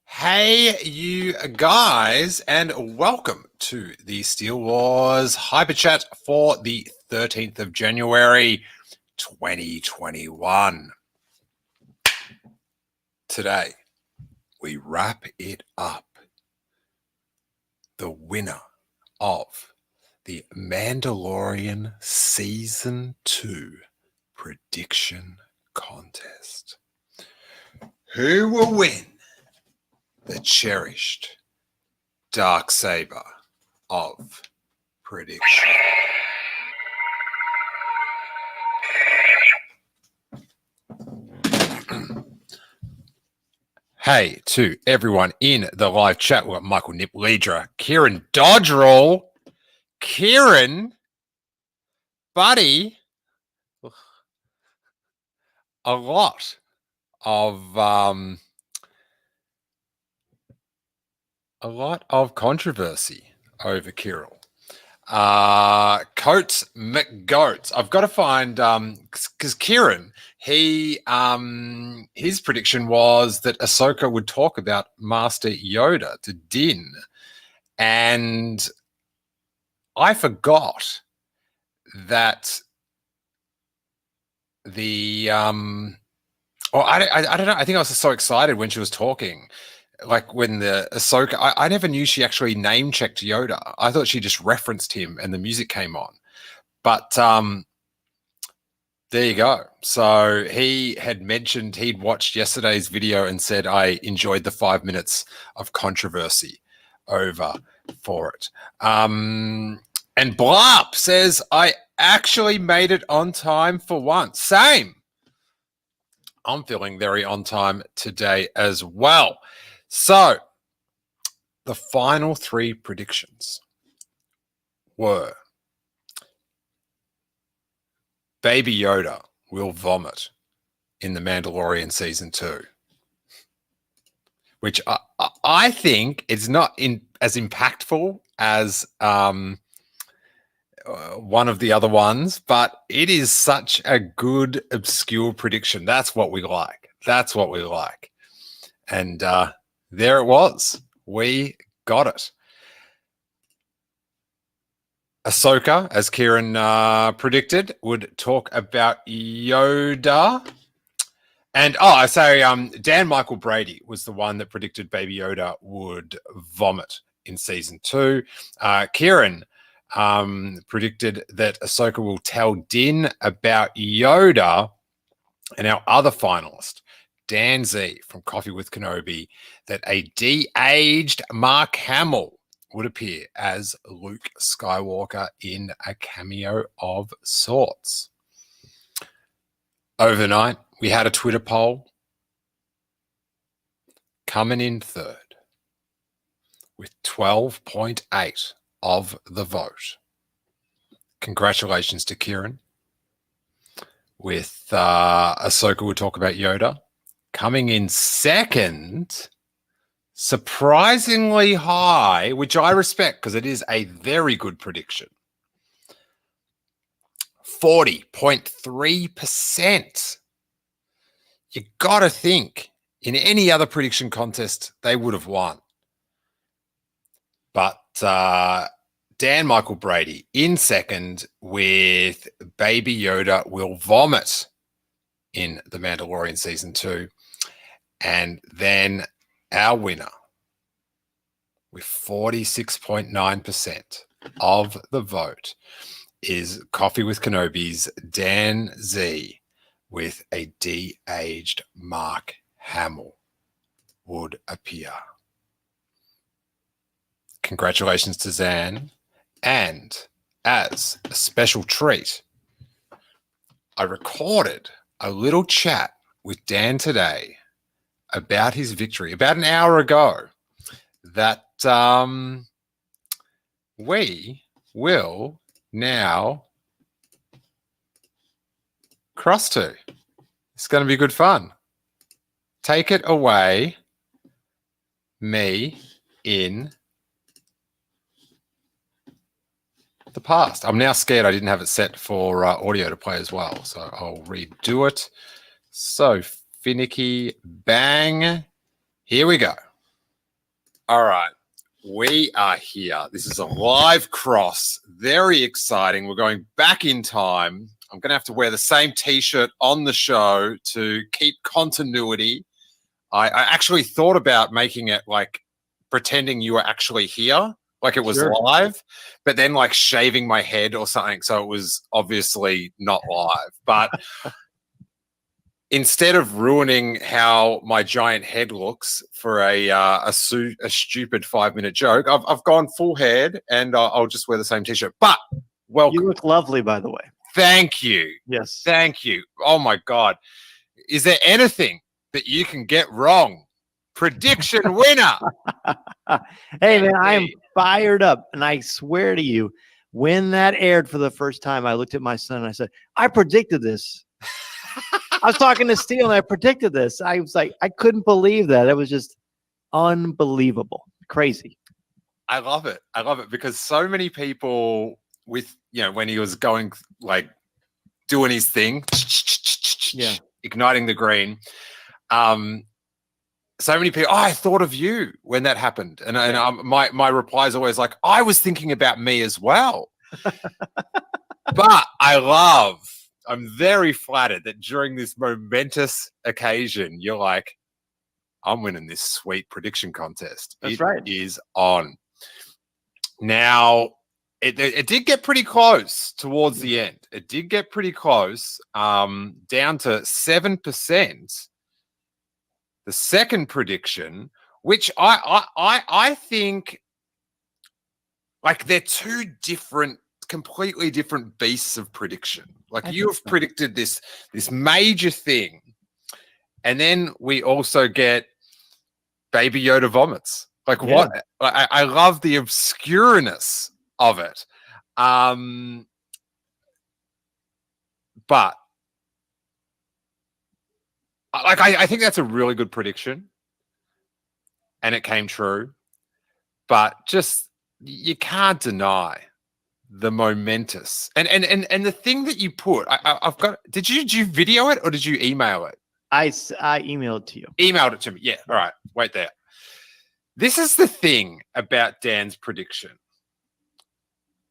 Hey, you guys, and welcome to the Steele Wars Hyperchat for the 13th of January, 2021. Today, we wrap it up. The winner of the Mandalorian Season 2 prediction contest. Who will win the cherished Darksaber of prediction? Hey to everyone in the live chat. We've got Michael Nip Leadra, Kieran Dodgerall, Kieran, buddy, a lot of controversy over Kirill. Coates McGoats. I've got to find because Kieran, his prediction was that Ahsoka would talk about Master Yoda to Din, and I forgot that the I don't know. I think I was so excited when she was talking. Like when the Ahsoka, I never knew she actually name checked Yoda. I thought she just referenced him and the music came on. But there you go. So he had mentioned he'd watched yesterday's video and said, I enjoyed the 5 minutes of controversy over for it. And Blarp says, I actually made it on time for once. Same. I'm feeling very on time today as well. So, the final three predictions were Baby Yoda will vomit in The Mandalorian Season 2, which I think is not as impactful as one of the other ones, but it is such a good, obscure prediction. That's what we like. That's what we like. And there it was. We got it. Ahsoka, as Kieran predicted, would talk about Yoda. And Dan Michael Brady was the one that predicted Baby Yoda would vomit in Season 2. Kieran predicted that Ahsoka will tell Din about Yoda. And our other finalist, Dan Z from Coffee with Kenobi, that a de-aged Mark Hamill would appear as Luke Skywalker in a cameo of sorts. Overnight, we had a Twitter poll coming in third with 12.8 of the vote. Congratulations to Kieran. With Ahsoka will talk about Yoda. Coming in second, surprisingly high, which I respect because it is a very good prediction. 40.3%. You got to think in any other prediction contest, they would have won. But Dan Michael Brady in second with Baby Yoda will vomit in The Mandalorian Season 2. And then our winner with 46.9% of the vote is Coffee with Kenobi's Dan Z with a de-aged Mark Hamill would appear. Congratulations to Zan. And as a special treat, I recorded a little chat with Dan today about his victory about an hour ago that we will now cross to. It's going to be good fun. Take it away, me in the past. I'm now scared I didn't have it set for audio to play as well, so I'll redo it. So finicky, bang. Here we go. All right. We are here. This is a live cross. Very exciting. We're going back in time. I'm going to have to wear the same T-shirt on the show to keep continuity. I actually thought about making it like pretending you were actually here, like it was live, but then like shaving my head or something. So it was obviously not live. But instead of ruining how my giant head looks for a stupid 5-minute joke, I've gone full head and I'll just wear the same T-shirt. But welcome. You look lovely, by the way. Thank you. Yes. Thank you. Oh my God. Is there anything that you can get wrong? Prediction winner. Hey, man, I am fired up. And I swear to you, when that aired for the first time, I looked at my son and I said, I predicted this. I was talking to Steele and I predicted this. I was like, I couldn't believe that. It was just unbelievable. Crazy. I love it. I love it because so many people with, when he was going, like, doing his thing, igniting the green, so many people, I thought of you when that happened. And my reply is always like, I was thinking about me as well. But I'm very flattered that during this momentous occasion, you're like, I'm winning this sweet prediction contest. That's right. It is on. Now, it did get pretty close towards the end. It did get pretty close, down to 7%. The second prediction, which I think, like, they're two completely different beasts of prediction. Like, you have predicted this major thing, and then we also get Baby Yoda vomits. Like, what? I love the obscureness of it. But I think that's a really good prediction, and it came true. But just, you can't deny the momentous and the thing that you put. I've got. Did you video it or did you email it? I emailed it to you. Emailed it to me. Yeah. All right. Wait there. This is the thing about Dan's prediction.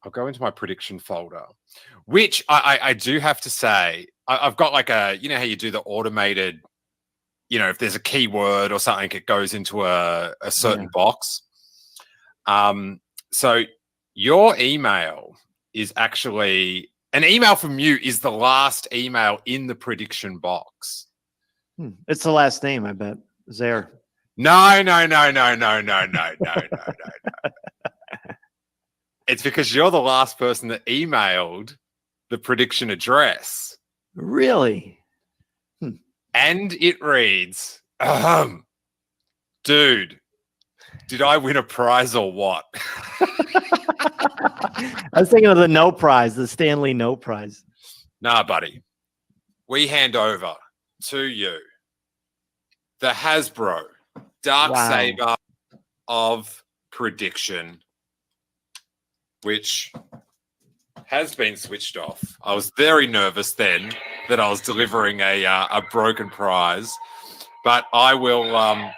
I'll go into my prediction folder, which I do have to say, I've got like how you do the automated, if there's a keyword or something, it goes into a certain box. So your email is actually, an email from you is the last email in the prediction box. It's the last name, I bet. Zaire. No. It's because you're the last person that emailed the prediction address. Really? And it reads, dude, did I win a prize or what? I was thinking of the no prize, the Stanley no prize. Nah, buddy. We hand over to you the Hasbro Darksaber of prediction, which has been switched off. I was very nervous then that I was delivering a broken prize, but I will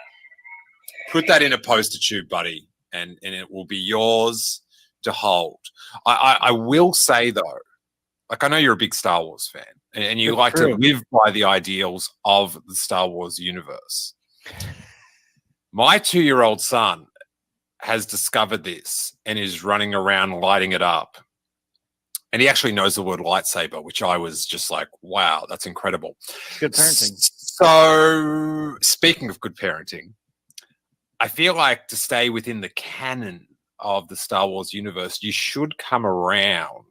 put that in a poster tube, buddy, and it will be yours to hold. I will say, though, like, I know you're a big Star Wars fan, and you like to live by the ideals of the Star Wars universe. My 2-year-old son has discovered this and is running around lighting it up. And he actually knows the word lightsaber, which I was just like, wow, that's incredible. Good parenting. So, speaking of good parenting, I feel like to stay within the canon of the Star Wars universe, you should come around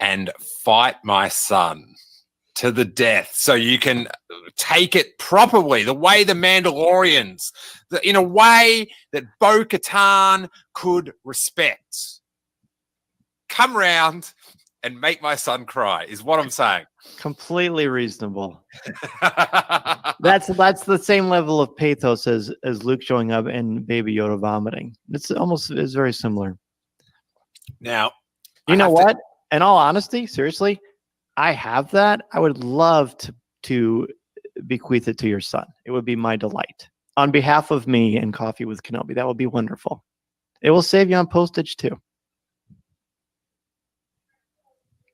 and fight my son to the death so you can take it properly, the way the Mandalorians, in a way that Bo-Katan could respect. Come round and make my son cry is what I'm saying. Completely reasonable. That's the same level of pathos as Luke showing up and Baby Yoda vomiting. It's very similar. Now, You know what? In all honesty, seriously, I have that. I would love to bequeath it to your son. It would be my delight. On behalf of me and Coffee with Kenobi, that would be wonderful. It will save you on postage too.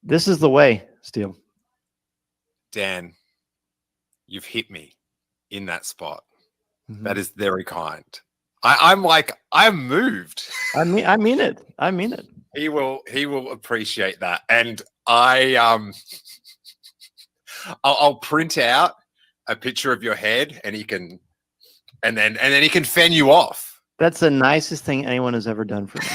This is the way, Steele. Dan, you've hit me in that spot. Mm-hmm. That is very kind. I'm moved. I mean it. I mean it. He will appreciate that. And I'll print out a picture of your head and then he can fend you off. That's the nicest thing anyone has ever done for me.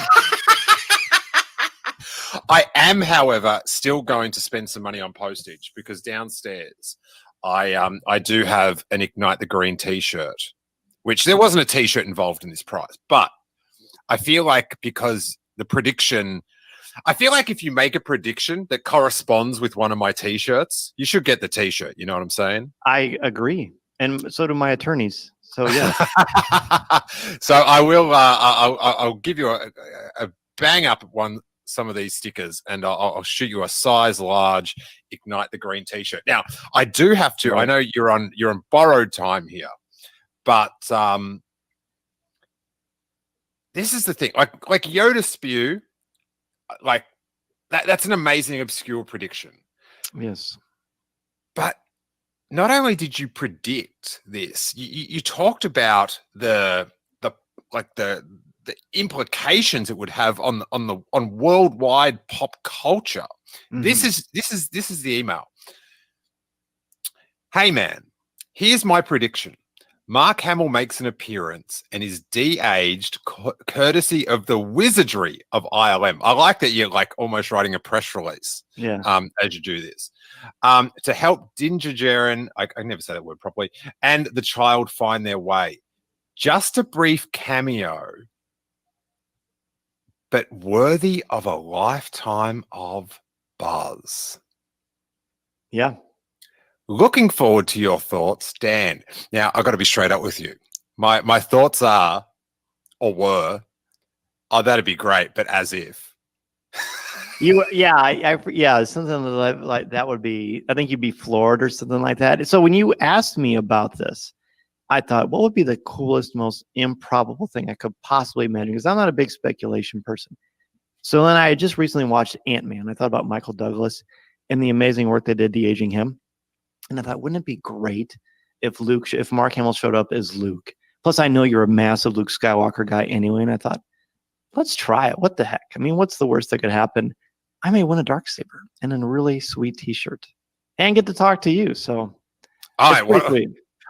I am, however, still going to spend some money on postage because downstairs I do have an Ignite the Green t-shirt, which there wasn't a t-shirt involved in this price, but I feel like because the prediction, I feel like if you make a prediction that corresponds with one of my t-shirts, you should get the t-shirt. You know what I'm saying? I agree. And so do my attorneys. So yeah. So I will, I'll give you a bang up one, some of these stickers, and I'll shoot you a size large Ignite the Green t-shirt. Now I do have to, I know you're on borrowed time here, but this is the thing, like Yoda spew, like that's an amazing obscure prediction. Yes. But not only did you predict this, you talked about the implications it would have on worldwide pop culture. Mm-hmm. This is the email. Hey man, here's my prediction. Mark Hamill makes an appearance and is de-aged courtesy of the wizardry of ILM. I like that you're like almost writing a press release. Yeah. As you do this. To help Ginger Jaren, I never say that word properly, and the child find their way. Just a brief cameo, but worthy of a lifetime of buzz. Yeah. Looking forward to your thoughts, Dan. Now, I've got to be straight up with you. My thoughts are, or were, oh, that'd be great, but as if. Yeah, something like that would be, I think you'd be floored or something like that. So when you asked me about this, I thought, what would be the coolest, most improbable thing I could possibly imagine? Because I'm not a big speculation person. So then I had just recently watched Ant-Man. I thought about Michael Douglas and the amazing work they did de-aging him. And I thought, wouldn't it be great if Mark Hamill showed up as Luke? Plus, I know you're a massive Luke Skywalker guy anyway. And I thought, let's try it. What the heck? I mean, what's the worst that could happen? I may win a Darksaber and a really sweet t-shirt and get to talk to you. So, all right.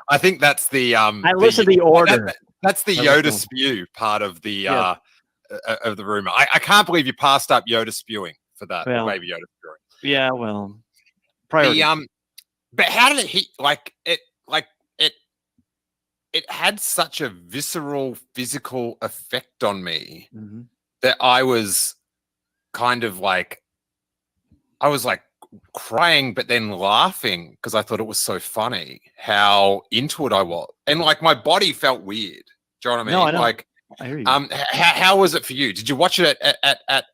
I think that's the I listed the order. That's the Yoda spew part of the rumor. I can't believe you passed up Yoda spewing for that. Well, Baby Yoda spewing. Yeah, well, priority. But how did it hit? It had such a visceral, physical effect on me that I was kind of like, I was like crying, but then laughing because I thought it was so funny how into it I was, and like my body felt weird. Do you know what I mean? No, I know. Like, I hear you. How was it for you? Did you watch it at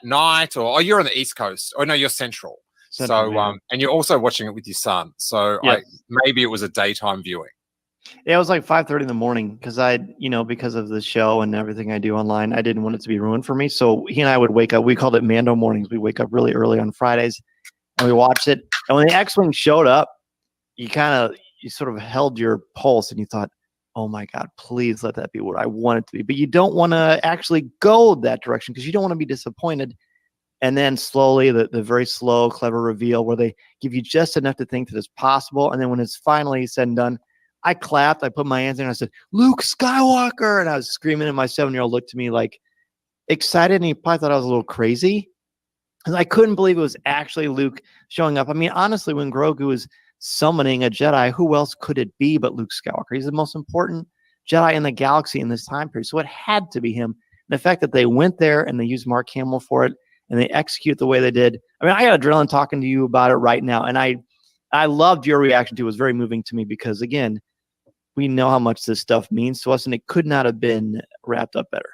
night, or you're on the East Coast? Oh no, you're Central. And you're also watching it with your son. So yes. Maybe it was a daytime viewing. Yeah, it was like 5:30 in the morning because because of the show and everything I do online, I didn't want it to be ruined for me. So he and I would wake up. We called it Mando mornings. We wake up really early on Fridays and we watched it. And when the X-Wing showed up, you sort of held your pulse and you thought, oh my God, please let that be what I want it to be. But you don't want to actually go that direction because you don't want to be disappointed. And then slowly, the very slow, clever reveal where they give you just enough to think that it's possible. And then when it's finally said and done, I clapped. I put my hands in and I said, Luke Skywalker. And I was screaming, and my 7-year-old looked at me like excited. And he probably thought I was a little crazy. And I couldn't believe it was actually Luke showing up. I mean, honestly, when Grogu was summoning a Jedi, who else could it be but Luke Skywalker? He's the most important Jedi in the galaxy in this time period. So it had to be him. And the fact that they went there and they used Mark Hamill for it, and they execute the way they did. I mean, I got adrenaline talking to you about it right now. And I loved your reaction to it. It was very moving to me because, again, we know how much this stuff means to us, and it could not have been wrapped up better.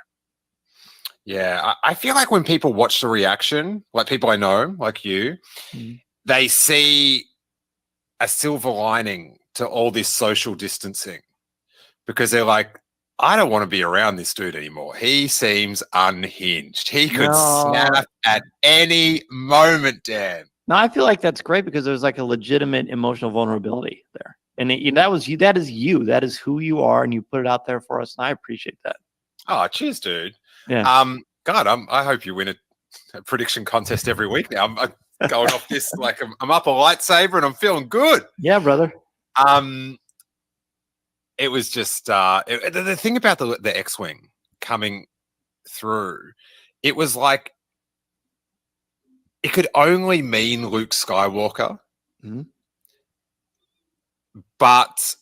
Yeah, I feel like when people watch the reaction, like people I know, like you, they see a silver lining to all this social distancing because they're like, I don't want to be around this dude anymore. He seems unhinged. He could snap at any moment, Dan. No, I feel like that's great because there's like a legitimate emotional vulnerability there. And that was you. That is you. That is who you are. And you put it out there for us. And I appreciate that. Oh, cheers, dude. Yeah. God, I hope you win a prediction contest every week now. I'm going off this like I'm up a lightsaber and I'm feeling good. Yeah, brother. It was just the thing about the X-wing coming through. It was like it could only mean Luke Skywalker, but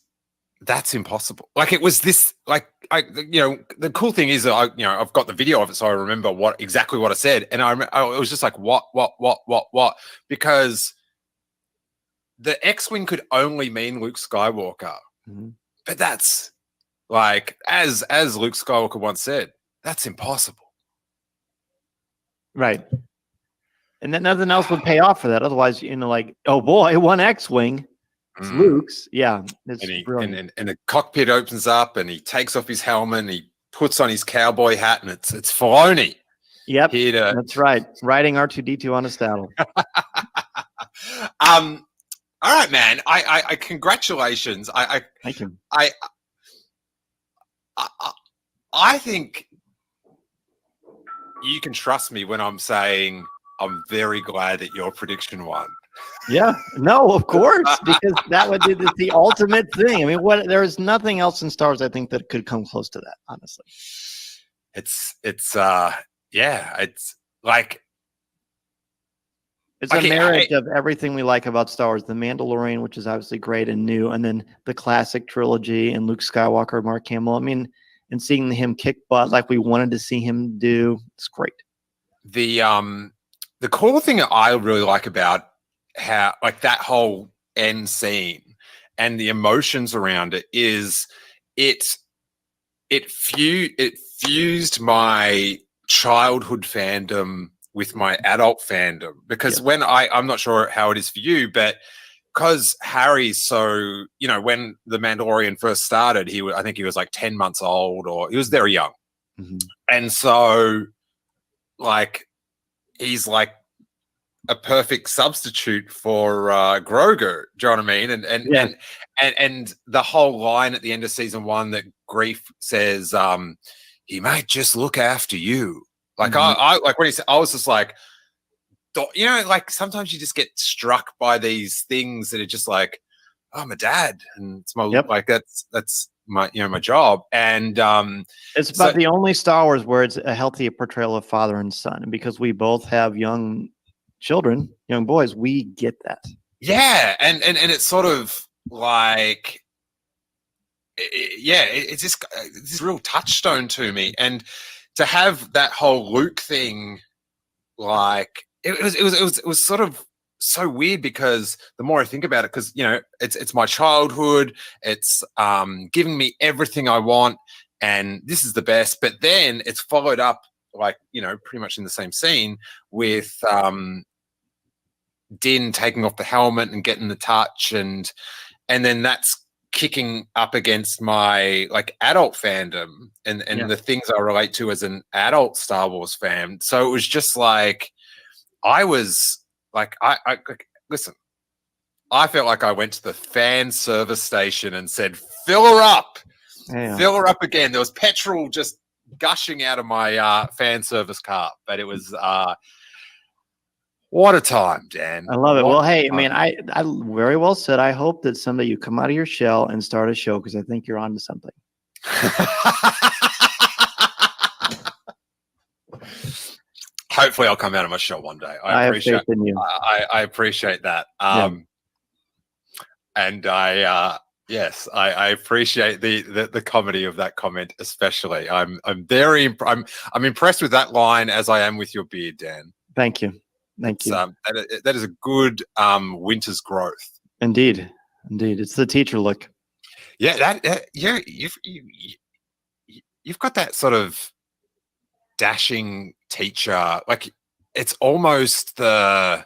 that's impossible. Like it was this, like the cool thing is that I've got the video of it, so I remember exactly what I said, and I it was just like what, because the X-wing could only mean Luke Skywalker, but that's like as Luke Skywalker once said, that's impossible. Right. And then nothing else would pay off for that. Otherwise, like, oh boy, one X-wing. It's Luke's. Yeah. It's and the cockpit opens up and he takes off his helmet and he puts on his cowboy hat and it's Filoni. Yep. That's right. Riding R2-D2 on a saddle. All right, man. I congratulations. Thank you. I think you can trust me when I'm saying I'm very glad that your prediction won. Yeah, no, of course, because that would be the ultimate thing. I mean, there is nothing else in Star Wars I think that could come close to that. Honestly, it's like it's a marriage of everything we like about Star Wars: the Mandalorian, which is obviously great and new, and then the classic trilogy and Luke Skywalker, Mark Hamill. I mean, and seeing him kick butt like we wanted to see him do, it's great. The cool thing that I really like about how like that whole end scene and the emotions around it is it fused my childhood fandom with my adult fandom, because when I'm not sure how it is for you, but because Harry's so, when the Mandalorian first started, I think he was like 10 months old, or he was very young. And so like he's like a perfect substitute for Grogu. Do you know what I mean? And the whole line at the end of season 1 that Grief says, he might just look after you. Like I like when he said, I was just like, like sometimes you just get struck by these things that are just like, oh, I'm a dad, and it's my like that's my my job. And it's about the only Star Wars where it's a healthy portrayal of father and son, and because we both have young children, young boys, we get that. Yeah, and it's sort of like, it's just this real touchstone to me, and to have that whole Luke thing, like it was sort of so weird, because the more I think about it, because it's my childhood, it's giving me everything I want, and this is the best. But then it's followed up, like pretty much in the same scene with Din taking off the helmet and getting the touch, and then that's kicking up against my like adult fandom and the things I relate to as an adult Star Wars fan. So it was just like I was like I listen, I felt like I went to the fan service station and said, fill her up. Fill her up again. There was petrol just gushing out of my fan service car, but it was what a time, Dan. I love it. Well, hey, I mean, I very well said. I hope that someday you come out of your shell and start a show, because I think you're onto something. Hopefully I'll come out of my shell one day. I appreciate have faith in you. I appreciate that. And yes, I appreciate the comedy of that comment, especially. I'm impressed with that line as I am with your beard, Dan. Thank you. Thank you. That is a good winter's growth. Indeed. It's the teacher look. Yeah, you've got that sort of dashing teacher. Like, it's almost the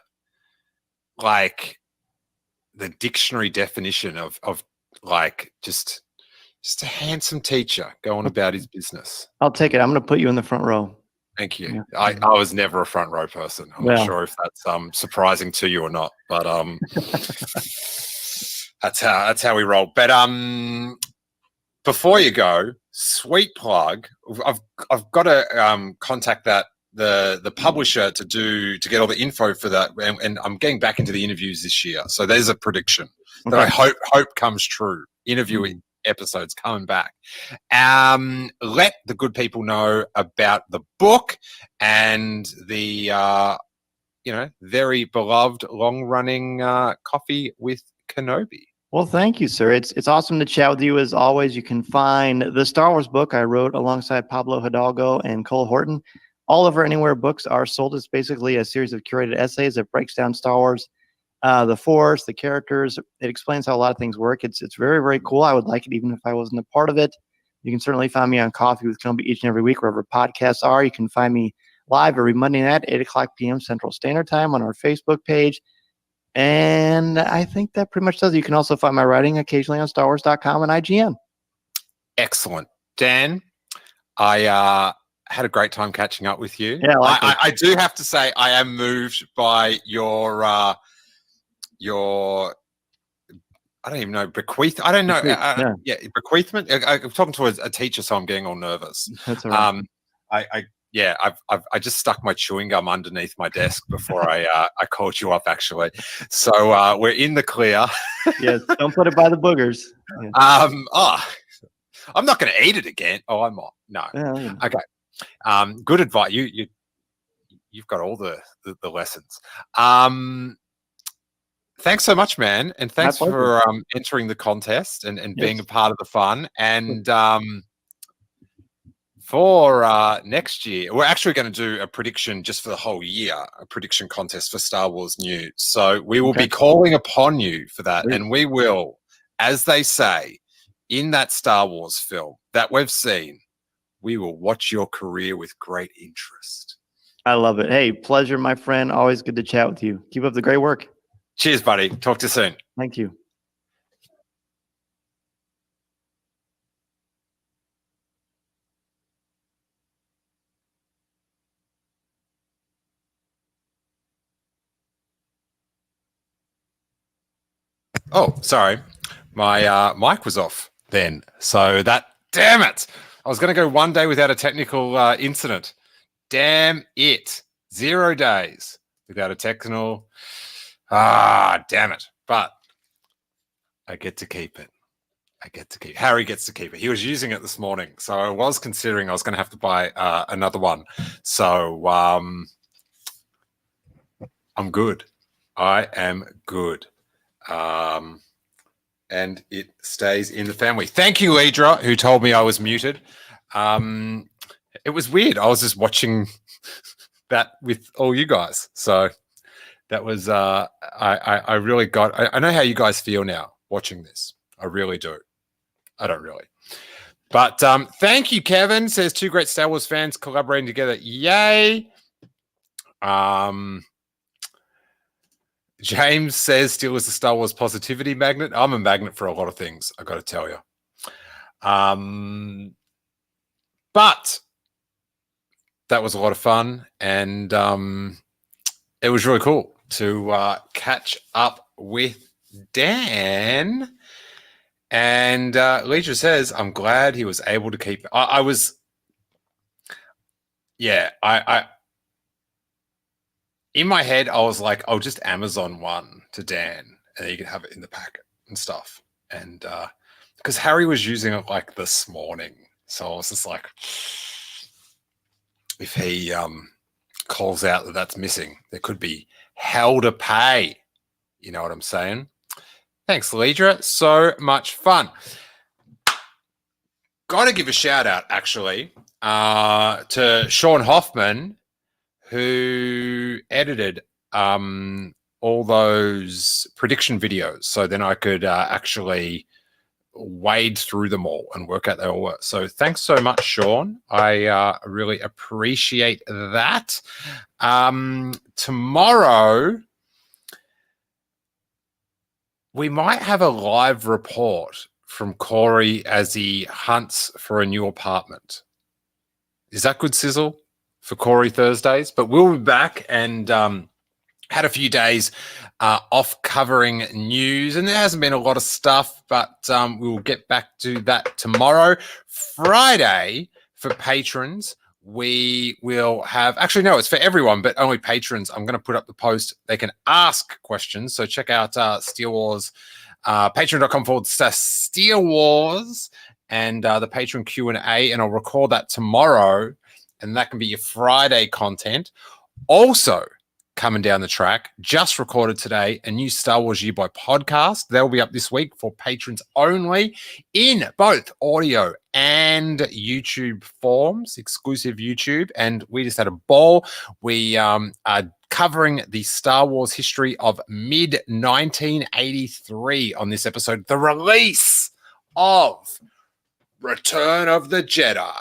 dictionary definition of like just a handsome teacher going about his business. I'll take it. I'm going to put you in the front row. Thank you. Yeah. I was never a front row person. I'm not sure if that's surprising to you or not, but that's how we roll. But before you go, sweet plug. I've got to contact the publisher to get all the info for that, and I'm getting back into the interviews this year. So there's a prediction that I hope comes true. Interviewing episodes coming back. Let the good people know about the book and the very beloved long running Coffee with Kenobi. Well, thank you, sir. It's awesome to chat with you as always. You can find the Star Wars book I wrote alongside Pablo Hidalgo and Cole Horton. All over anywhere books are sold. It's basically a series of curated essays that breaks down Star Wars, the Force, the characters. It explains how a lot of things work. It's very, very cool. I would like it even if I wasn't a part of it. You can certainly find me on Coffee with Kenobi each and every week, wherever podcasts are. You can find me live every Monday night, 8 o'clock p.m. Central Standard Time on our Facebook page. And I think that pretty much does it. You can also find my writing occasionally on StarWars.com and IGN. Excellent. Dan, I had a great time catching up with you. Yeah, I do have to say I am moved by your I don't even know, bequeath. I don't know. Bequeathment. I'm talking to a teacher, so I'm getting all nervous. That's all right. I just stuck my chewing gum underneath my desk before I called you up, actually. So we're in the clear. Yes, don't put it by the boogers. Yeah. I'm not going to eat it again. Oh, I'm not. No. Yeah. Okay. Good advice. You've got all the lessons. Thanks so much, man, and thanks for entering the contest and being a part of the fun. And for next year, we're actually going to do a prediction just for the whole year, a prediction contest for Star Wars news. So we will be calling upon you for that, and we will, as they say, in that Star Wars film that we've seen, we will watch your career with great interest. I love it. Hey, pleasure, my friend. Always good to chat with you. Keep up the great work. Cheers, buddy. Talk to you soon. Thank you. Oh, sorry. My mic was off then. So damn it. I was going to go one day without a technical incident. Damn it. 0 days without a technical. Damn it. But I get to keep it. Harry gets to keep it. He was using it this morning. So I was considering I was going to have to buy another one. So I'm good. I am good. And it stays in the family. Thank you, Lidra, who told me I was muted. It was weird. I was just watching that with all you guys. So that was, I really got, I know how you guys feel now watching this. I really do. I don't really. But thank you, Kevin. Says 2 great Star Wars fans collaborating together. Yay. James says Steele is a Star Wars positivity magnet. I'm a magnet for a lot of things, I got to tell you. But that was a lot of fun, and it was really cool to catch up with Dan. And Leisha says, I'm glad he was able to keep. I in my head, I was like, I'll just Amazon one to Dan, and you can have it in the packet and stuff. And because Harry was using it like this morning, so I was just like, if he calls out that that's missing, there could be hell to pay. You know what I'm saying? Thanks, Leidra. So much fun. Got to give a shout out, actually, to Sean Hoffman, who edited all those prediction videos. So then I could actually wade through them all and work out they all were. So thanks so much, Sean. I really appreciate that. Tomorrow, we might have a live report from Corey as he hunts for a new apartment. Is that good sizzle for Corey Thursdays? But we'll be back and had a few days off covering news, and there hasn't been a lot of stuff, but we'll get back to that tomorrow. Friday, for patrons, we will have, actually, no, it's for everyone, but only patrons. I'm going to put up the post. They can ask questions. So check out Steele Wars, patreon.com/Steele Wars, and the patron Q&A, and I'll record that tomorrow, and that can be your Friday content. Also, coming down the track, just recorded today, a new Star Wars Year by podcast. They'll be up this week for patrons only in both audio and YouTube forms, exclusive YouTube. And we just had a ball. We are covering the Star Wars history of mid-1983 on this episode, the release of Return of the Jedi,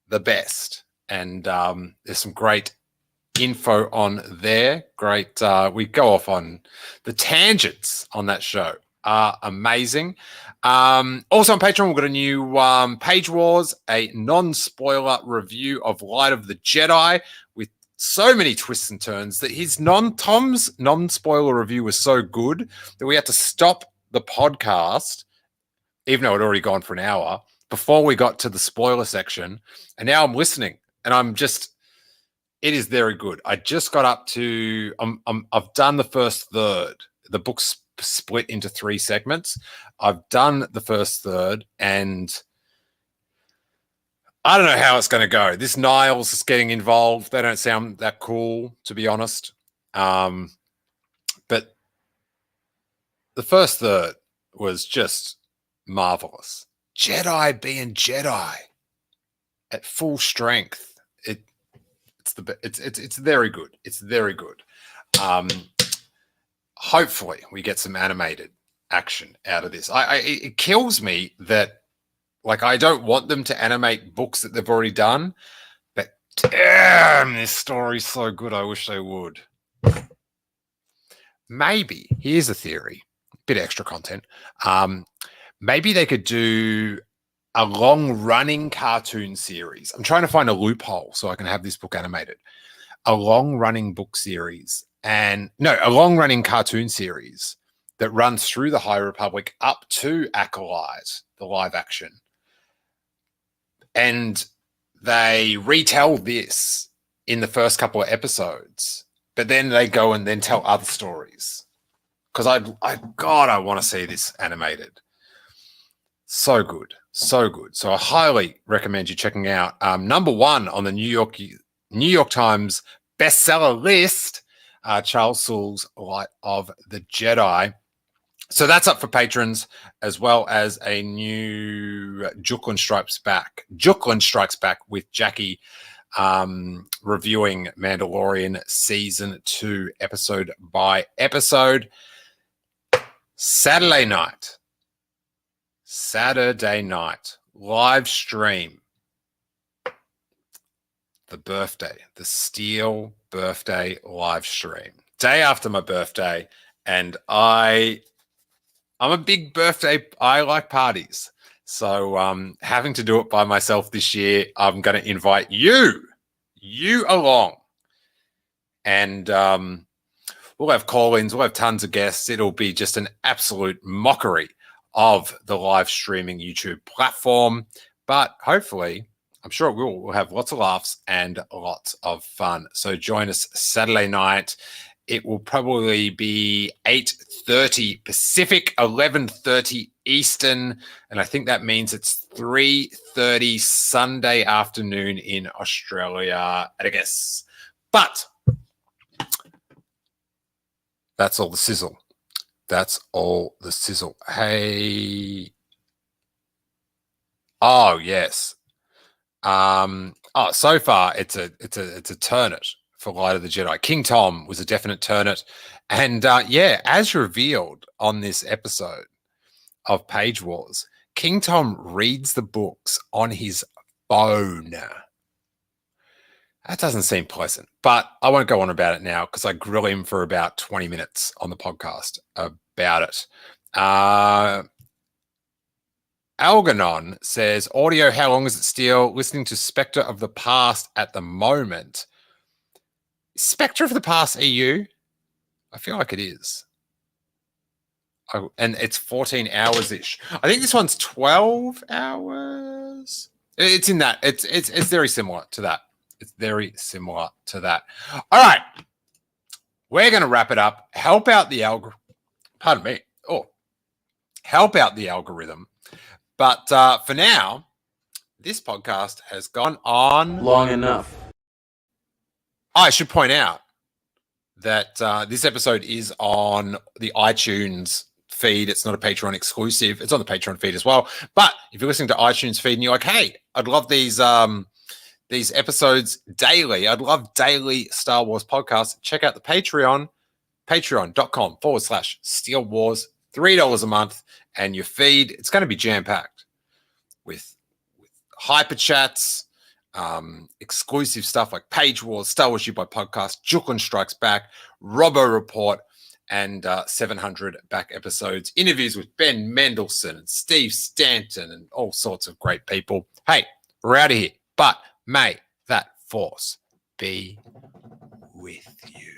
the best. And there's some great info on there. Great. We go off on the tangents on that show. Amazing. Also on Patreon, we've got a new Page Wars, a non-spoiler review of Light of the Jedi with so many twists and turns that Tom's non-spoiler review was so good that we had to stop the podcast, even though it had already gone for an hour, before we got to the spoiler section. And now I'm listening, and it is very good. I just got up to, I've done the first third. The book's split into 3 segments. I've done the first third, and I don't know how it's going to go. This Niles is getting involved. They don't sound that cool, to be honest. But the first third was just marvelous. Jedi being Jedi at full strength. It's very good. It's very good. Hopefully we get some animated action out of this. It kills me that, like, I don't want them to animate books that they've already done, but damn, this story's so good. I wish they would. Maybe, here's a theory, bit of extra content. Maybe they could do a long-running cartoon series. I'm trying to find a loophole so I can have this book animated. A long-running book series, a long-running cartoon series that runs through the High Republic up to Acolyte, the live action. And they retell this in the first couple of episodes, but then they go and then tell other stories. Because I want to see this animated. So good. So good. So I highly recommend you checking out number 1 on the New York Times bestseller list, Charles Soule's Light of the Jedi. So that's up for patrons, as well as a new Juklin Strikes Back with Jackie reviewing Mandalorian Season 2 episode by episode. Saturday night, live stream, the Steele birthday live stream, day after my birthday. And I'm a big birthday. I like parties. So having to do it by myself this year, I'm going to invite you along. And we'll have call-ins. We'll have tons of guests. It'll be just an absolute mockery of the live streaming YouTube platform, but hopefully, I'm sure it will. We'll have lots of laughs and lots of fun. So join us Saturday night. It will probably be 8:30 Pacific, 11:30 Eastern, and I think that means it's 3:30 Sunday afternoon in Australia, I guess. But that's all the sizzle. That's all the sizzle. Hey. Oh, yes. So far it's a turnit for Light of the Jedi. King Tom was a definite turnit. And as revealed on this episode, of Page Wars, King Tom reads the books on his phone. That doesn't seem pleasant, but I won't go on about it now because I grill him for about 20 minutes on the podcast about it. Algernon says, audio, how long is it, Steele? Listening to Spectre of the Past at the moment. Spectre of the Past EU? I feel like it is. Oh, and it's 14 hours-ish. I think this one's 12 hours. It's in that. It's very similar to that. It's very similar to that. All right. We're going to wrap it up. Help out the algorithm. Pardon me. Oh, help out the algorithm. But for now, this podcast has gone on long enough. I should point out that this episode is on the iTunes feed. It's not a Patreon exclusive. It's on the Patreon feed as well. But if you're listening to iTunes feed and you're like, hey, I'd love these episodes daily. I'd love daily Star Wars podcasts. Check out the Patreon, patreon.com/Steele Wars, $3 a month. And your feed, it's going to be jam-packed with hyperchats, exclusive stuff like Page Wars, Star Wars by Podcast, Juklin Strikes Back, Robo Report, and 700 back episodes, interviews with Ben Mendelsohn and Steve Stanton and all sorts of great people. Hey, we're out of here, but may that force be with you.